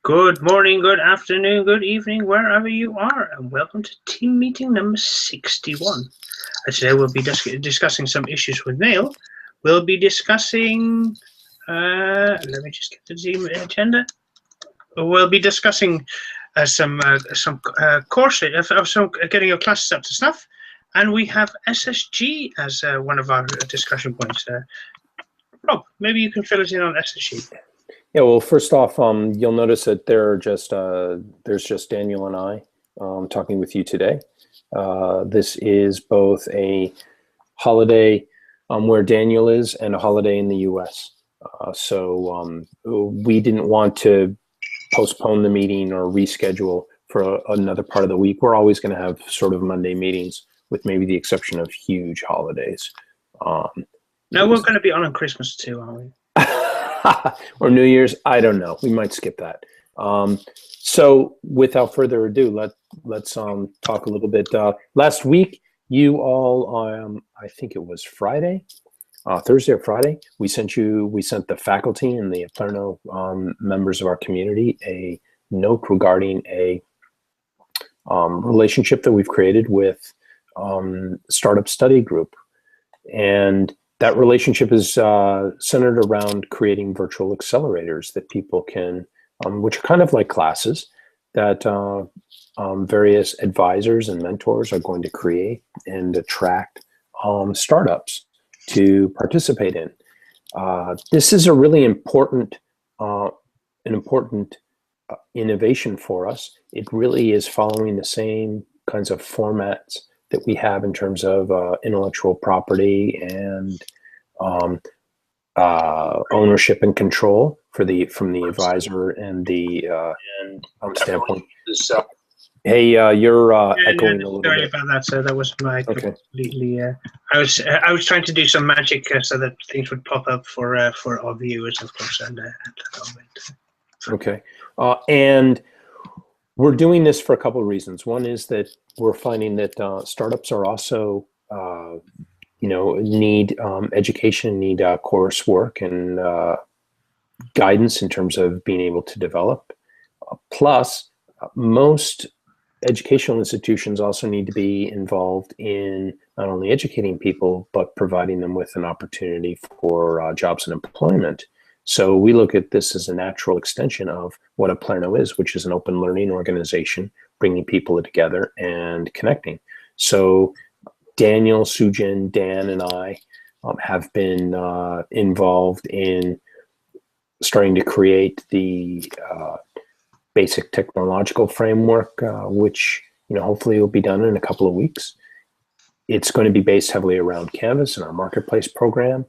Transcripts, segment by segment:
Good morning, good afternoon, good evening, wherever you are, and welcome to team meeting number 61. Today we'll be discussing some issues with mail. We'll be discussing, let me just get the team agenda. We'll be discussing some courses, some getting your classes up to snuff, and we have SSG as one of our discussion points. Rob, maybe you can fill us in on SSG. Yeah, well, first off, you'll notice that there's just Daniel and I talking with you today. This is both a holiday where Daniel is and a holiday in the U.S. So we didn't want to postpone the meeting or reschedule for another part of the week. We're always going to have sort of Monday meetings, with maybe the exception of huge holidays. No, we're going to be on Christmas too, aren't we? Or New Year's, I don't know. We might skip that. So without further ado, let's talk a little bit. Last week, you all, I think it was Friday, Thursday or Friday, we sent the faculty and the Oplerno members of our community a note regarding a relationship that we've created with Startup Study Group. And that relationship is centered around creating virtual accelerators that people can, which are kind of like classes that various advisors and mentors are going to create and attract startups to participate in. This is a really important, innovation for us. It really is following the same kinds of formats that we have in terms of intellectual property and ownership and control from the advisor and the standpoint. Hey, you're echoing a little bit. Sorry about that. So that was my completely. I was trying to do some magic so that things would pop up for our viewers, of course, and at that moment. Okay, and we're doing this for a couple of reasons. One is that we're finding that startups are also, need education, need coursework and guidance in terms of being able to develop. Plus, most educational institutions also need to be involved in not only educating people, but providing them with an opportunity for jobs and employment. So we look at this as a natural extension of what Oplerno is, which is an open learning organization, bringing people together and connecting. So Daniel, Sujin, Dan, and I have been involved in starting to create the basic technological framework, which hopefully will be done in a couple of weeks. It's going to be based heavily around Canvas and our marketplace program.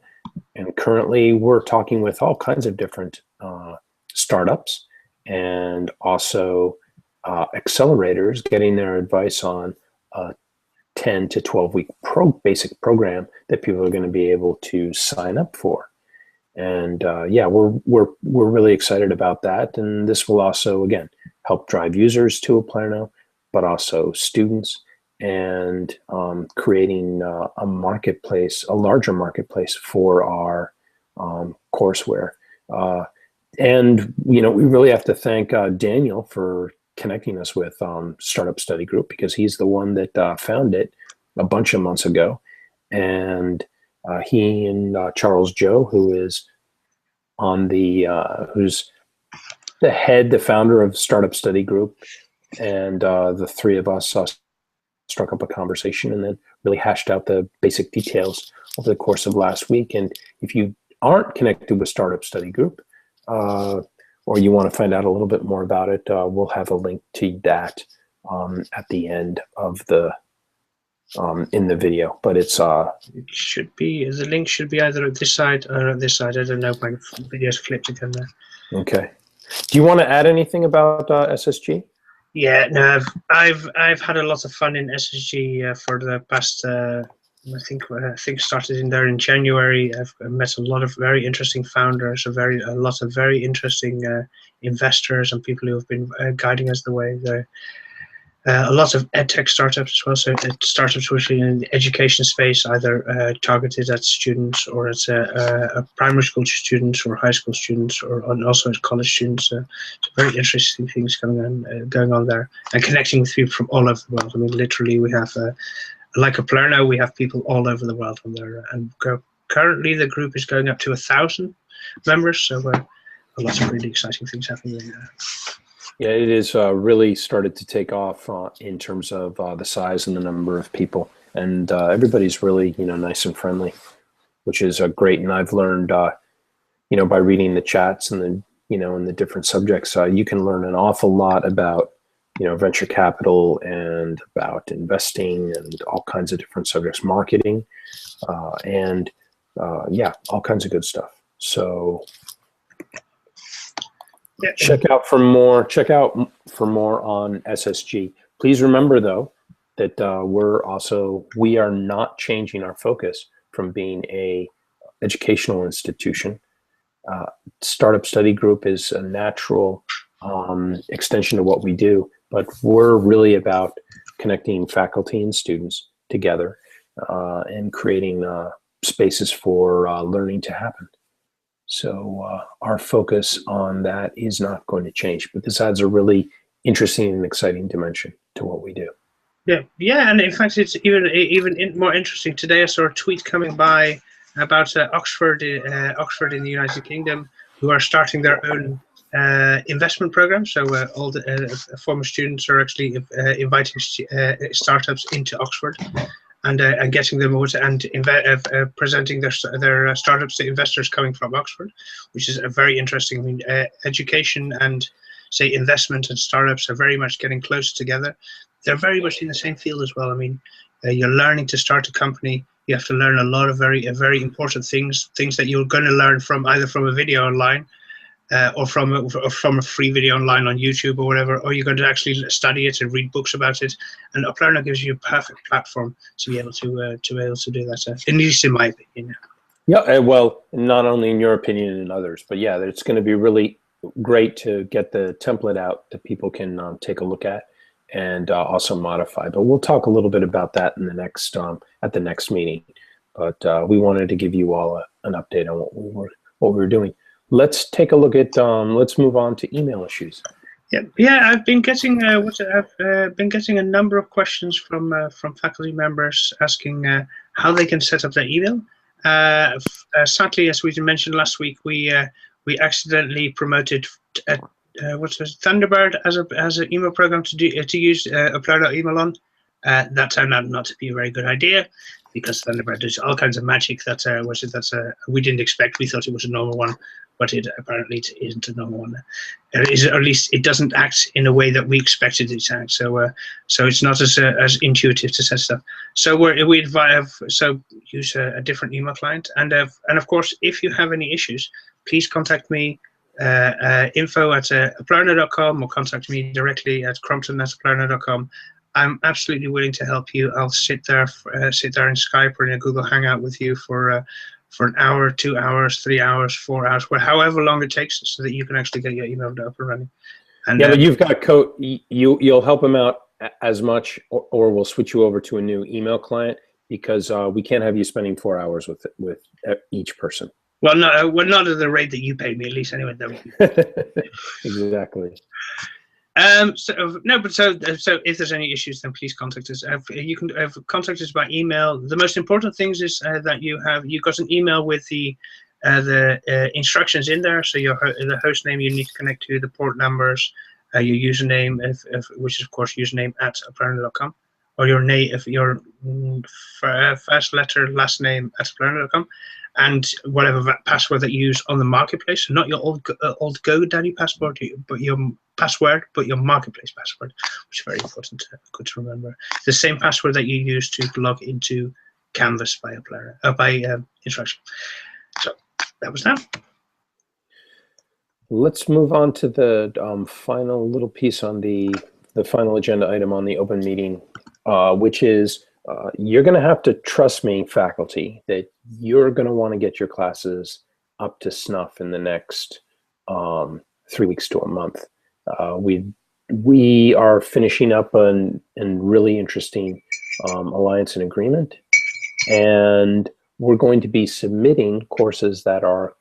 And currently we're talking with all kinds of different startups and also accelerators, getting their advice on a 10 to 12 week basic program that people are going to be able to sign up for. And yeah, we're really excited about that. And this will also, again, help drive users to Oplerno, but also students, and creating a marketplace, a larger marketplace for our courseware. And we really have to thank Daniel for connecting us with Startup Study Group, because he's the one that found it a bunch of months ago. And he and Charles Joe, who is who's the founder of Startup Study Group, and the three of us struck up a conversation and then really hashed out the basic details over the course of last week. And if you aren't connected with Startup Study Group, or you want to find out a little bit more about it, we'll have a link to that at the end of the in the video. But it should be, the link should be either at this side or at this side. I don't know, my video's flipped again there. Okay. Do you want to add anything about SSG? Yeah, no, I've had a lot of fun in SSG for the past. I think started in there in January. I've met a lot of very interesting founders, a lot of very interesting investors and people who have been guiding us the way. A lot of edtech startups as well, so startups within in the education space, either targeted at students or at primary school students or high school students, and also at college students. So very interesting things going on there, and connecting with people from all over the world. I mean, literally, we have like Oplerno, we have people all over the world on there, and currently the group is going up to 1,000 members. So a lot of really exciting things happening there. Yeah, it is really started to take off in terms of the size and the number of people, and everybody's really nice and friendly, which is great. And I've learned by reading the chats and and the different subjects, you can learn an awful lot about venture capital and about investing and all kinds of different subjects, marketing, and all kinds of good stuff. So. Yeah. Check out for more on SSG. Please remember though that we are not changing our focus from being a educational institution. Startup Study Group is a natural extension of what we do, but we're really about connecting faculty and students together and creating spaces for learning to happen. So our focus on that is not going to change, but this adds a really interesting and exciting dimension to what we do. Yeah, and in fact, it's even more interesting. Today, I saw a tweet coming by about Oxford in the United Kingdom, who are starting their own investment program. So all the former students are actually inviting startups into Oxford. And getting them over and presenting their startups to investors coming from Oxford, which is a very interesting. I mean, education and say investment and startups are very much getting closer together. They're very much in the same field as well. I mean, you're learning to start a company. You have to learn a lot of very important things that you're going to learn from either from a video online. Or from a free video online on YouTube or whatever, or you're going to actually study it and read books about it. And Oplerno gives you a perfect platform to be able to do that. At least in my opinion. Yeah, well, not only in your opinion and others, but yeah, it's going to be really great to get the template out that people can take a look at and also modify. But we'll talk a little bit about that in the next at the next meeting. But we wanted to give you all an update on what we were doing. Let's take a look at. Let's move on to email issues. Yeah. I've been getting a number of questions from faculty members asking how they can set up their email. Sadly, as we mentioned last week, we accidentally promoted Thunderbird as an email program to use Oplerno email on. That turned out not to be a very good idea, because Thunderbird does all kinds of magic that we didn't expect. We thought it was a normal one, but it apparently isn't a normal one. Or at least it doesn't act in a way that we expected it to act. So it's not as intuitive to set stuff. So we advise use a different email client, and of course, if you have any issues, please contact me. info@oplerno.com, or contact me directly at crompton@oplerno.com. I'm absolutely willing to help you. I'll sit there in Skype or in a Google Hangout with you for an hour, 2 hours, 3 hours, 4 hours, however long it takes, so that you can actually get your email up and running. And, but you've got code. You'll help them out as much, or we'll switch you over to a new email client, because we can't have you spending 4 hours with each person. Well, no, not at the rate that you paid me, at least anyway. Exactly. So if there's any issues, then please contact us. You can contact us by email. The most important things is that you've got an email with the instructions in there. So the host name you need to connect to, the port numbers, your username, which is of course username @oplerno.com, or your first letter, last name @oplerno.com. And whatever password that you use on the marketplace, not your old GoDaddy password, but your marketplace password, which is very important, good to remember. The same password that you use to log into Canvas by instruction. So that was that. Let's move on to the final little piece on the final agenda item on the open meeting, which is you're going to have to trust me, faculty, that you're going to want to get your classes up to snuff in the next 3 weeks to a month. We've we are finishing up an really interesting alliance and agreement, and we're going to be submitting courses that are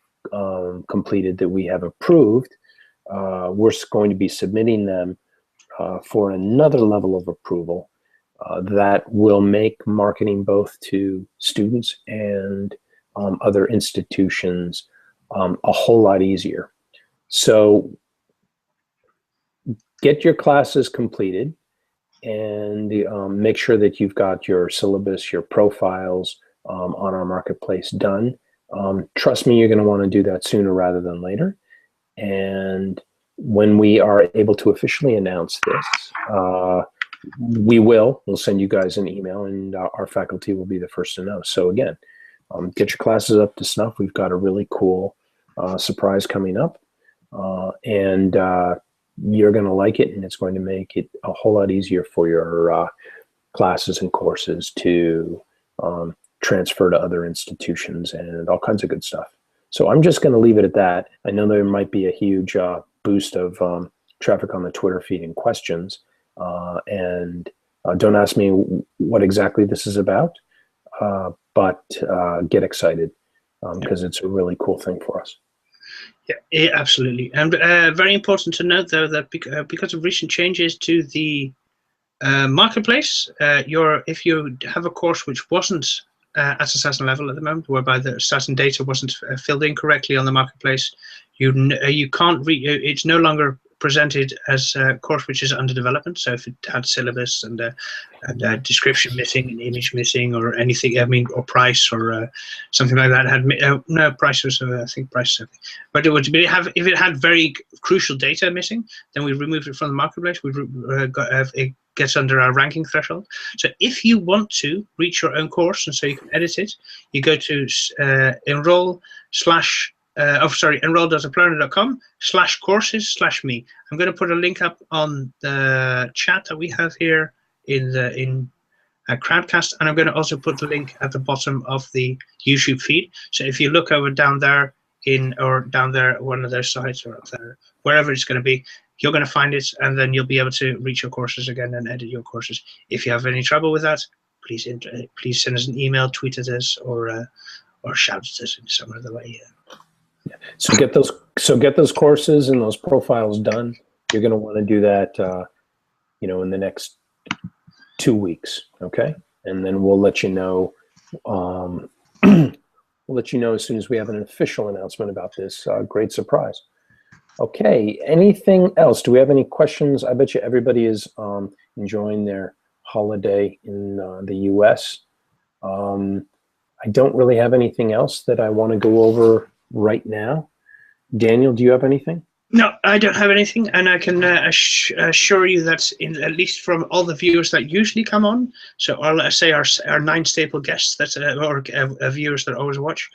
completed that we have approved. We're going to be submitting them for another level of approval that will make marketing both to students and other institutions a whole lot easier. So get your classes completed and make sure that you've got your syllabus, your profiles on our marketplace done. Trust me, you're going to want to do that sooner rather than later. And when we are able to officially announce this, we'll send you guys an email, and our faculty will be the first to know. So again, get your classes up to snuff. We've got a really cool surprise coming up, and you're going to like it, and it's going to make it a whole lot easier for your classes and courses to transfer to other institutions and all kinds of good stuff. So I'm just going to leave it at that. I know there might be a huge boost of traffic on the Twitter feed and questions. And don't ask me what exactly this is about, but get excited because it's a really cool thing for us. Yeah, absolutely. And very important to note, though, that because of recent changes to the marketplace, if you have a course which wasn't at a certain level at the moment, whereby the certain data wasn't filled in correctly on the marketplace, you can't it's no longer presented as a course which is under development. So if it had syllabus and a description missing, an image missing, or anything, I mean, or price or something like that, had no price was I think price, but if it had very crucial data missing, then we removed it from the marketplace. It gets under our ranking threshold. So if you want to reach your own course and so you can edit it, you go to enroll.oplerno.com/courses/me. I'm going to put a link up on the chat that we have here in Crowdcast, and I'm going to also put the link at the bottom of the YouTube feed. So if you look over down there one of those sites, or up there, wherever it's going to be, you're going to find it, and then you'll be able to reach your courses again and edit your courses. If you have any trouble with that, please send us an email, tweet at us, or shout at us in some other way. Yeah. So get those courses and those profiles done. You're going to want to do that, in the next 2 weeks, okay? And then we'll let you know. We'll let you know as soon as we have an official announcement about this great surprise. Okay, anything else? Do we have any questions? I bet you everybody is enjoying their holiday in the US. I don't really have anything else that I want to go over right now. Daniel, do you have anything? No, I don't have anything, and I can assure you that at least from all the viewers that usually come on, so I'll say our 9 staple guests or viewers that always watch,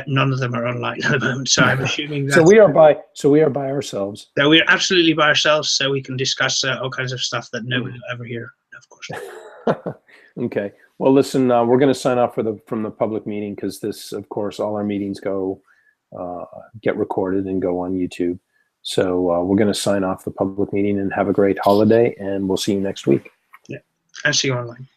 none of them are online at the moment. So I'm assuming that. So we are by ourselves. That we're absolutely by ourselves, so we can discuss all kinds of stuff that nobody will ever hear, of course. Okay. Well, listen, we're going to sign off from the public meeting because this, of course, all our meetings get recorded and go on YouTube. So we're going to sign off the public meeting and have a great holiday, and we'll see you next week. Yeah, and see you online.